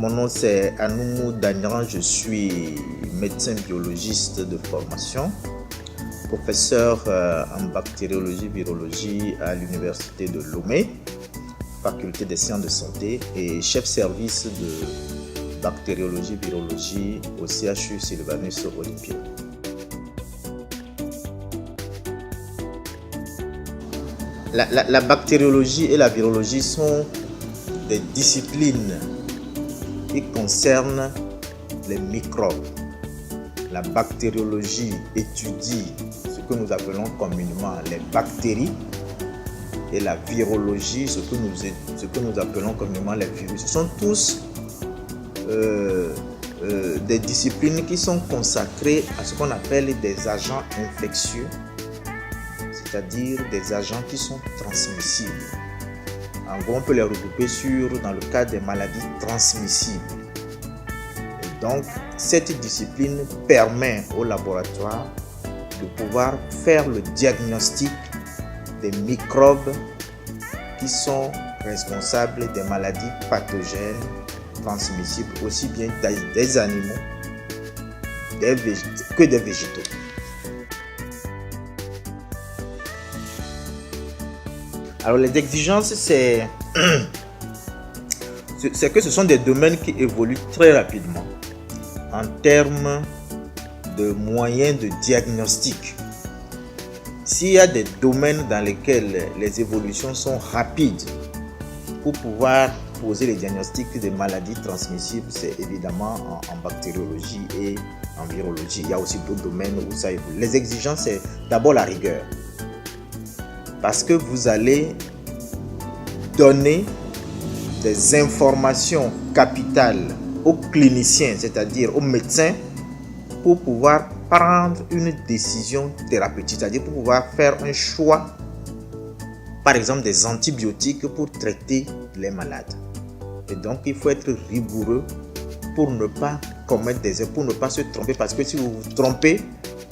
Mon nom c'est Anoumou Dagnan, je suis médecin biologiste de formation, professeur en bactériologie, virologie à l'université de Lomé, faculté des sciences de santé et chef service de bactériologie, virologie au CHU Sylvanus Olympia. La bactériologie et la virologie sont des disciplines qui concernent les microbes. La bactériologie étudie ce que nous appelons communément les bactéries et la virologie, ce que nous appelons communément les virus. Ce sont tous des disciplines qui sont consacrées à ce qu'on appelle des agents infectieux, c'est-à-dire des agents qui sont transmissibles. En gros, on peut les regrouper dans le cas des maladies transmissibles. Et donc, cette discipline permet au laboratoire de pouvoir faire le diagnostic des microbes qui sont responsables des maladies pathogènes transmissibles, aussi bien des animaux que des végétaux. Alors les exigences, c'est que ce sont des domaines qui évoluent très rapidement en termes de moyens de diagnostic. S'il y a des domaines dans lesquels les évolutions sont rapides pour pouvoir poser les diagnostics des maladies transmissibles, c'est évidemment en bactériologie et en virologie. Il y a aussi d'autres domaines où ça évolue. Les exigences, c'est d'abord la rigueur. Parce que vous allez donner des informations capitales aux cliniciens, c'est-à-dire aux médecins, pour pouvoir prendre une décision thérapeutique, c'est-à-dire pour pouvoir faire un choix, par exemple des antibiotiques pour traiter les malades. Et donc il faut être rigoureux pour ne pas commettre des erreurs, pour ne pas se tromper, parce que si vous vous trompez,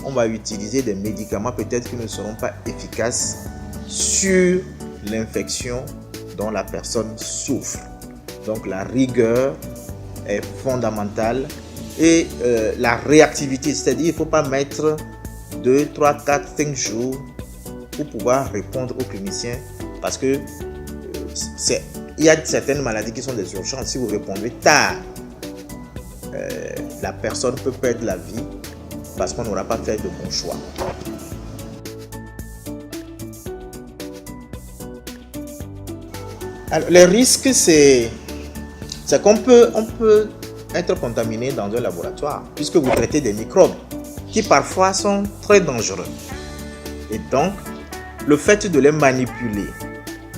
on va utiliser des médicaments peut-être qui ne seront pas efficaces sur l'infection dont la personne souffre. Donc la rigueur est fondamentale et la réactivité, c'est-à-dire il ne faut pas mettre 2, 3, 4, 5 jours pour pouvoir répondre aux cliniciens, parce que il y a certaines maladies qui sont des urgences. Si vous répondez tard, la personne peut perdre la vie parce qu'on n'aura pas fait de bons choix. Alors, les risques, c'est qu'on peut être contaminé dans un laboratoire puisque vous traitez des microbes qui parfois sont très dangereux. Et donc, le fait de les manipuler,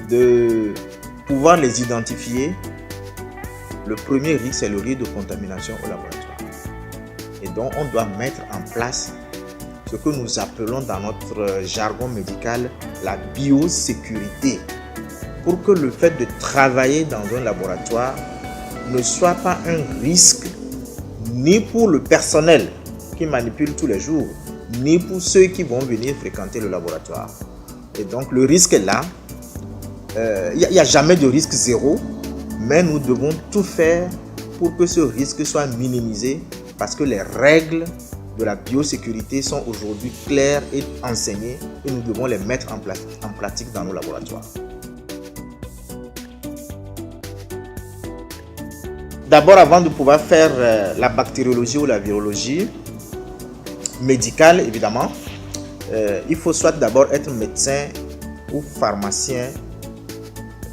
de pouvoir les identifier, le premier risque, c'est le risque de contamination au laboratoire. Et donc, on doit mettre en place ce que nous appelons dans notre jargon médical la biosécurité, pour que le fait de travailler dans un laboratoire ne soit pas un risque ni pour le personnel qui manipule tous les jours, ni pour ceux qui vont venir fréquenter le laboratoire. Et donc le risque est là. Il n'y a jamais de risque zéro, mais nous devons tout faire pour que ce risque soit minimisé, parce que les règles de la biosécurité sont aujourd'hui claires et enseignées, et nous devons les mettre en pratique dans nos laboratoires. D'abord, avant de pouvoir faire la bactériologie ou la virologie médicale, évidemment, il faut soit d'abord être médecin ou pharmacien,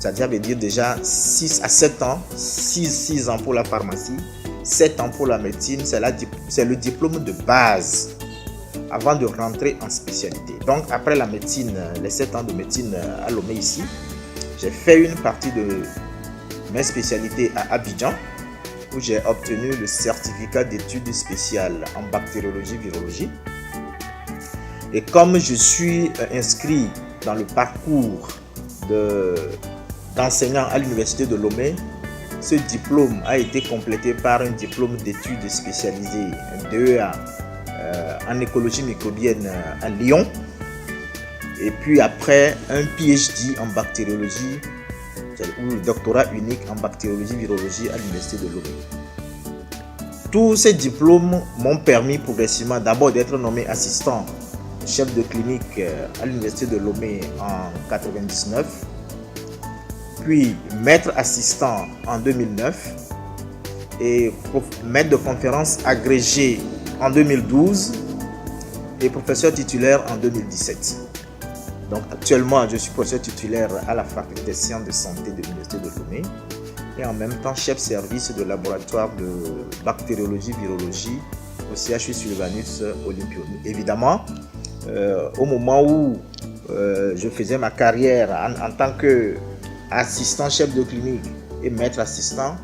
c'est-à-dire veut dire déjà 6 à 7 ans, 6 ans pour la pharmacie, 7 ans pour la médecine, c'est le diplôme de base avant de rentrer en spécialité. Donc après la médecine, les 7 ans de médecine à Lomé ici, j'ai fait une partie de mes spécialités à Abidjan, où j'ai obtenu le certificat d'études spéciales en bactériologie-virologie. Et comme je suis inscrit dans le parcours d'enseignant à l'université de Lomé, ce diplôme a été complété par un diplôme d'études spécialisées, un DEA en écologie microbienne à Lyon, et puis après un PhD en bactériologie ou le doctorat unique en bactériologie, virologie à l'université de Lomé. Tous ces diplômes m'ont permis progressivement d'abord d'être nommé assistant chef de clinique à l'université de Lomé en 1999, puis maître assistant en 2009 et maître de conférence agrégé en 2012 et professeur titulaire en 2017. Donc actuellement, je suis professeur titulaire à la faculté des sciences de santé de l'université de Lomé et en même temps chef service de laboratoire de bactériologie, virologie au CHU Sylvanus Olympio. Évidemment, au moment où je faisais ma carrière en tant qu'assistant chef de clinique et maître assistant,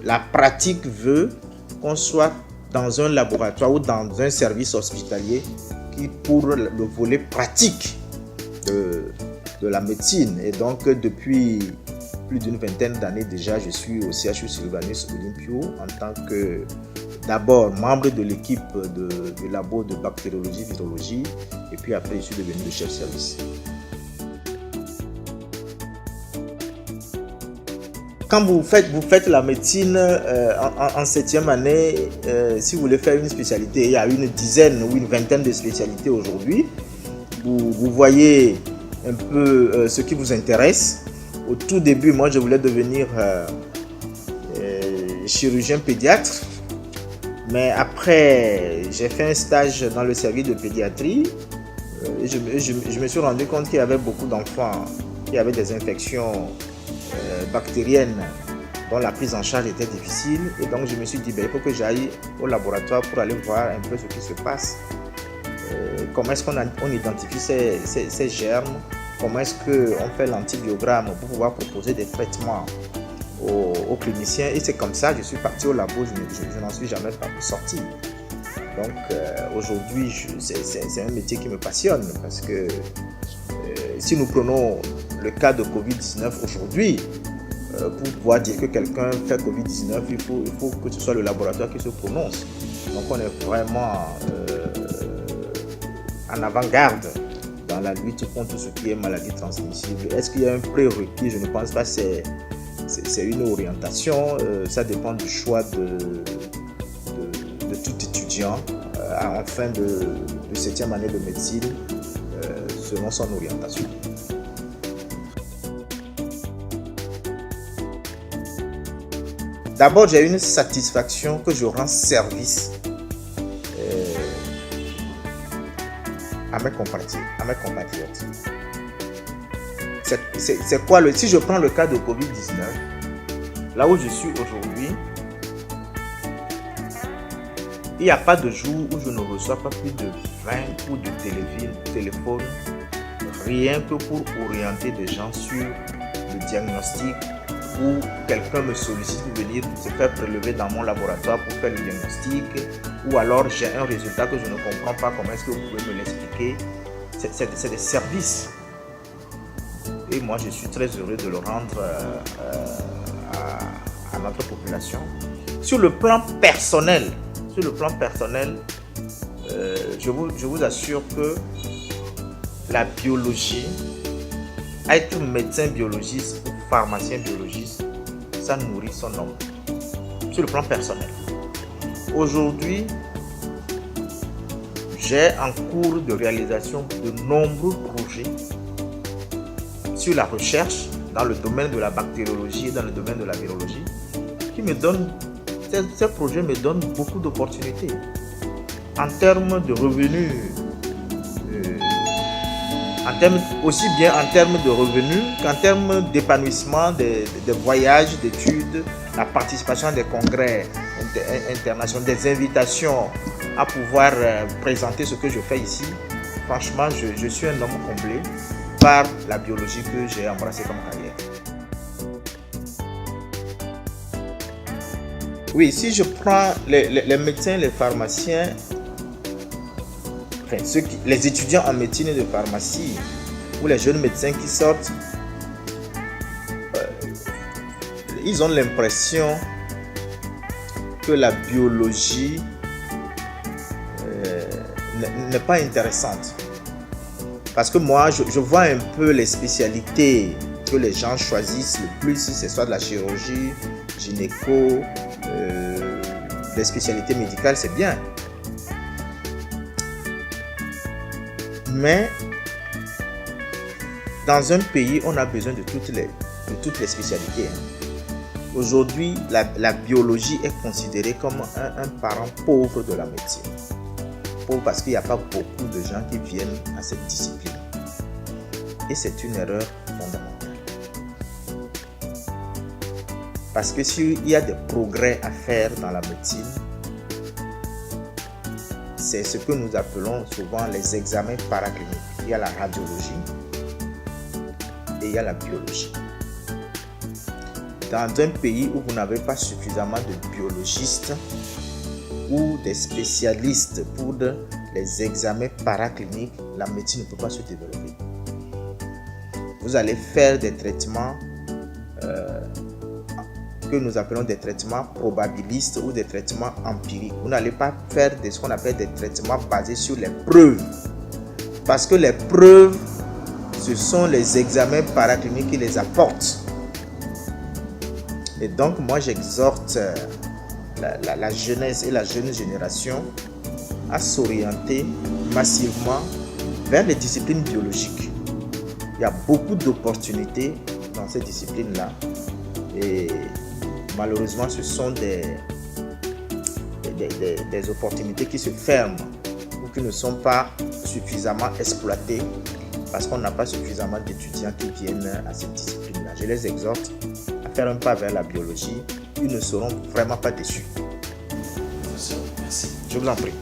la pratique veut qu'on soit dans un laboratoire ou dans un service hospitalier qui pour le volet pratique de la médecine. Et donc depuis plus d'une vingtaine d'années déjà, je suis au CHU Sylvanus Olympio en tant que d'abord membre de l'équipe du labo de bactériologie, virologie, et puis après je suis devenu le chef service. Quand vous faites la médecine en 7e année, si vous voulez faire une spécialité, il y a une dizaine ou une vingtaine de spécialités aujourd'hui. Vous voyez un peu ce qui vous intéresse. Au tout début, moi, je voulais devenir chirurgien pédiatre. Mais après, j'ai fait un stage dans le service de pédiatrie. Et je me suis rendu compte qu'il y avait beaucoup d'enfants qui avaient des infections bactériennes dont la prise en charge était difficile. Et donc, je me suis dit, il faut que j'aille au laboratoire pour aller voir un peu ce qui se passe. Comment est-ce qu'on identifie ces germes? Comment est-ce qu'on fait l'antibiogramme pour pouvoir proposer des traitements aux cliniciens? Et c'est comme ça que je suis parti au labo, je n'en suis jamais sorti. Donc aujourd'hui, c'est un métier qui me passionne parce que si nous prenons le cas de Covid-19 aujourd'hui, pour pouvoir dire que quelqu'un fait Covid-19, il faut que ce soit le laboratoire qui se prononce. Donc on est vraiment en avant-garde dans la lutte contre tout ce qui est maladie transmissible. Est-ce qu'il y a un prérequis? Je ne pense pas. C'est une orientation. Ça dépend du choix de tout étudiant en fin de 7e année de médecine selon son orientation. D'abord, j'ai une satisfaction que je rends service à mes compatriotes. C'est quoi si je prends le cas de Covid-19, là où je suis aujourd'hui, il n'y a pas de jour où je ne reçois pas plus de 20 coups de téléphone, rien que pour orienter des gens sur le diagnostic, ou quelqu'un me sollicite pour venir se faire prélever dans mon laboratoire pour faire le diagnostic, ou alors j'ai un résultat que je ne comprends pas, comment est-ce que vous pouvez me l'expliquer? C'est des services. Et moi, je suis très heureux de le rendre à notre population. Sur le plan personnel, je vous assure que la biologie, être médecin biologiste ou pharmacien biologiste, ça nourrit son homme. Sur le plan personnel. Aujourd'hui, j'ai en cours de réalisation de nombreux projets sur la recherche dans le domaine de la bactériologie et dans le domaine de la virologie qui me donnent, ces projets me donnent beaucoup d'opportunités en termes de revenus, aussi bien en termes de revenus qu'en termes d'épanouissement des voyages, d'études, la participation à des congrès internationaux, des invitations à pouvoir présenter ce que je fais ici. Franchement, je suis un homme comblé par la biologie que j'ai embrassée comme carrière. Oui, si je prends les médecins, les pharmaciens, enfin, les étudiants en médecine et de pharmacie ou les jeunes médecins qui sortent, ils ont l'impression que la biologie n'est pas intéressante. Parce que moi, je vois un peu les spécialités que les gens choisissent le plus, c'est soit de la chirurgie, gynéco, des spécialités médicales, c'est bien. Mais dans un pays, on a besoin de toutes les spécialités. Aujourd'hui, la biologie est considérée comme un parent pauvre de la médecine. Pauvre parce qu'il n'y a pas beaucoup de gens qui viennent à cette discipline. Et c'est une erreur fondamentale. Parce que s'il y a des progrès à faire dans la médecine, c'est ce que nous appelons souvent les examens paracliniques. Il y a la radiologie et il y a la biologie. Dans un pays où vous n'avez pas suffisamment de biologistes ou des spécialistes pour les examens paracliniques, la médecine ne peut pas se développer. Vous allez faire des traitements que nous appelons des traitements probabilistes ou des traitements empiriques. Vous n'allez pas faire ce qu'on appelle des traitements basés sur les preuves. Parce que les preuves, ce sont les examens paracliniques qui les apportent. Et donc, moi, j'exhorte la jeunesse et la jeune génération à s'orienter massivement vers les disciplines biologiques. Il y a beaucoup d'opportunités dans ces disciplines-là. Et malheureusement, ce sont des opportunités qui se ferment ou qui ne sont pas suffisamment exploitées parce qu'on n'a pas suffisamment d'étudiants qui viennent à cette discipline-là. Je les exhorte à faire un pas vers la biologie. Ils ne seront vraiment pas déçus. Professeur, merci. Je vous en prie.